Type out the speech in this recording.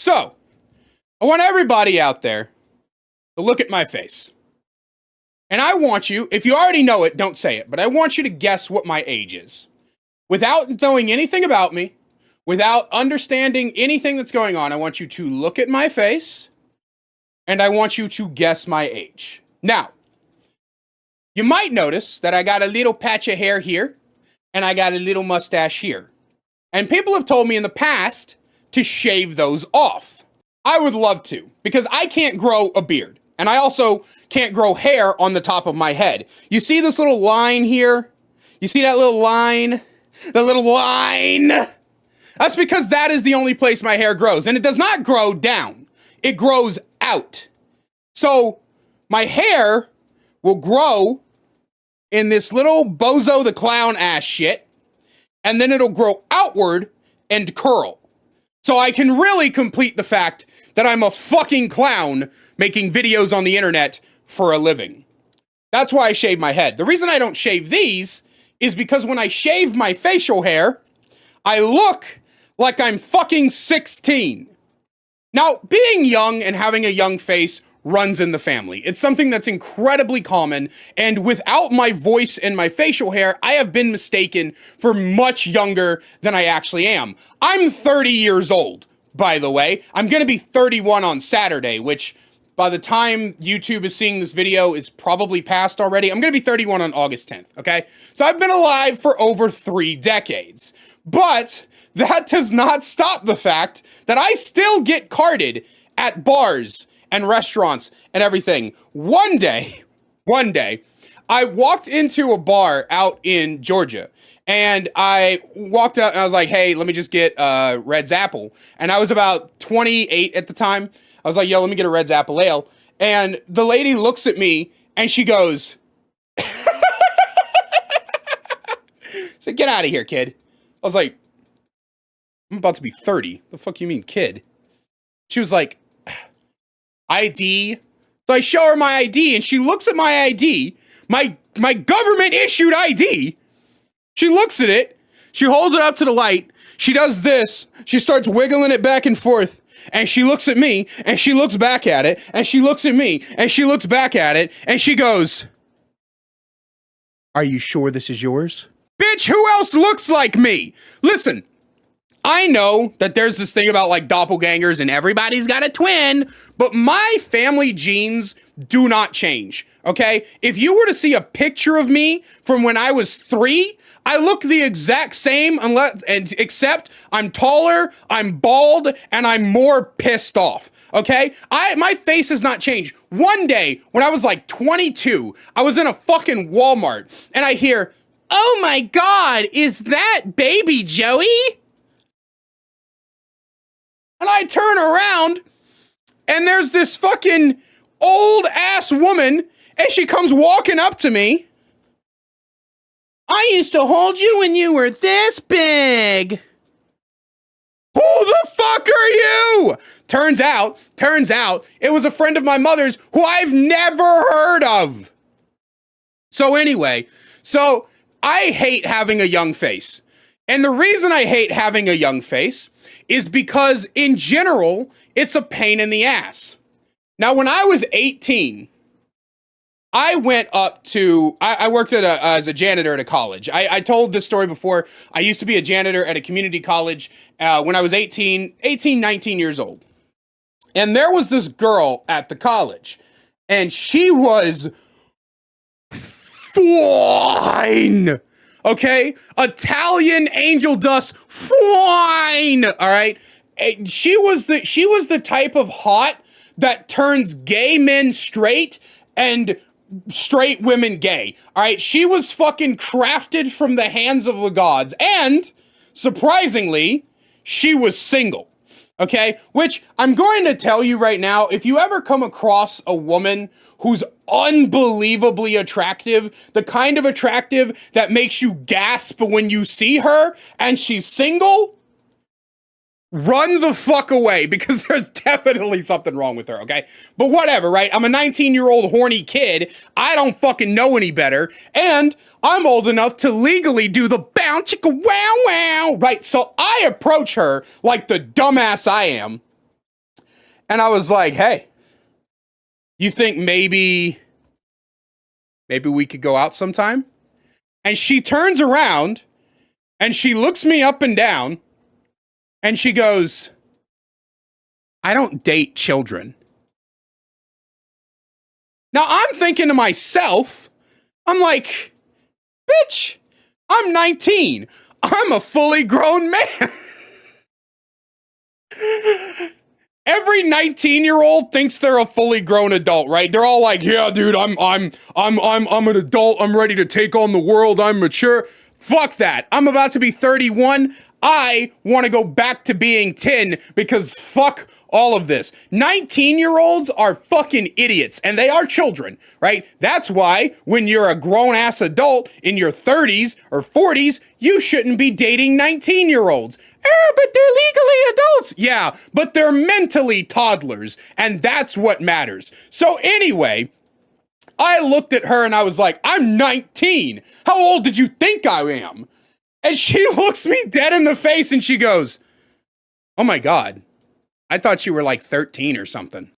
So, I want everybody out there to look at my face. And I want you, if you already know it, don't say it, but I want you to guess what my age is. Without knowing anything about me, without understanding anything that's going on, I want you to look at my face, and I want you to guess my age. Now, you might notice that I got a little patch of hair here, and I got a little mustache here. And people have told me in the past to shave those off. I would love to, because I can't grow a beard. And I also can't grow hair on the top of my head. You see this little line here? You see that little line? The little line? That's because that is the only place my hair grows. And it does not grow down. It grows out. So my hair will grow in this little bozo the clown ass shit. And then it'll grow outward and curl. So I can really complete the fact that I'm a fucking clown making videos on the internet for a living. That's why I shave my head. The reason I don't shave these is because when I shave my facial hair, I look like I'm fucking 16. Now, being young and having a young face runs in the family. It's something that's incredibly common, and without my voice and my facial hair, I have been mistaken for much younger than I actually am. I'm 30 years old, by the way. I'm gonna be 31 on Saturday, which by the time YouTube is seeing this video is probably past already. I'm gonna be 31 on August 10th, okay? So I've been alive for over 3 decades. But that does not stop the fact that I still get carded at bars and restaurants and everything. One day, I walked into a bar out in Georgia, and I walked out and I was like, hey, let me just get Red's Apple. And I was about 28 at the time. I was like, yo, let me get a Red's Apple Ale. And the lady looks at me and she goes, so get out of here, kid. I was like, I'm about to be 30. The fuck you mean, kid? She was like, ID. So I show her my ID and she looks at my ID, my government issued ID. She looks at it. She holds it up to the light. She does this. She starts wiggling it back and forth. And she looks at me and she looks back at it. And she looks at me and she looks back at it. And she goes, are you sure this is yours? Bitch, who else looks like me? Listen. I know that there's this thing about like doppelgangers and everybody's got a twin, but my family genes do not change, okay? If you were to see a picture of me from when I was 3, I look the exact same except I'm taller, I'm bald, and I'm more pissed off, okay? My face has not changed. One day, when I was like 22, I was in a fucking Walmart, and I hear, oh my God, is that baby Joey? And I turn around, and there's this fucking old-ass woman, and she comes walking up to me. I used to hold you when you were this big. Who the fuck are you? Turns out, it was a friend of my mother's who I've never heard of. So anyway, I hate having a young face. And the reason I hate having a young face is because, in general, it's a pain in the ass. Now, when I was 18, I went up to, I worked as a janitor at a college. I told this story before. I used to be a janitor at a community college when I was 19 years old. And there was this girl at the college, and she was fine. Okay? Italian angel dust, fine. All right? She was the type of hot that turns gay men straight and straight women gay. All right? She was fucking crafted from the hands of the gods. And, surprisingly, she was single. Okay? Which, I'm going to tell you right now, if you ever come across a woman who's unbelievably attractive, the kind of attractive that makes you gasp when you see her, and she's single, run the fuck away, because there's definitely something wrong with her, okay? But whatever, right? I'm a 19-year-old horny kid. I don't fucking know any better. And I'm old enough to legally do the bow chicka wow wow, right? So I approach her like the dumbass I am. And I was like, hey, you think maybe we could go out sometime? And she turns around and she looks me up and down and she goes, I don't date children. Now I'm thinking to myself, I'm like, bitch, I'm 19. I'm a fully grown man. Every 19-year-old thinks they're a fully grown adult, right? They're all like, yeah, dude, I'm an adult. I'm ready to take on the world. I'm mature. Fuck that. I'm about to be 31. I want to go back to being 10 because fuck all of this. 19-year-olds are fucking idiots and they are children, right? That's why when you're a grown-ass adult in your 30s or 40s, you shouldn't be dating 19-year-olds. But they're legally adults. Yeah, but they're mentally toddlers, and that's what matters. So anyway, I looked at her and I was like, I'm 19. How old did you think I am? And she looks me dead in the face and she goes, oh my God, I thought you were like 13 or something.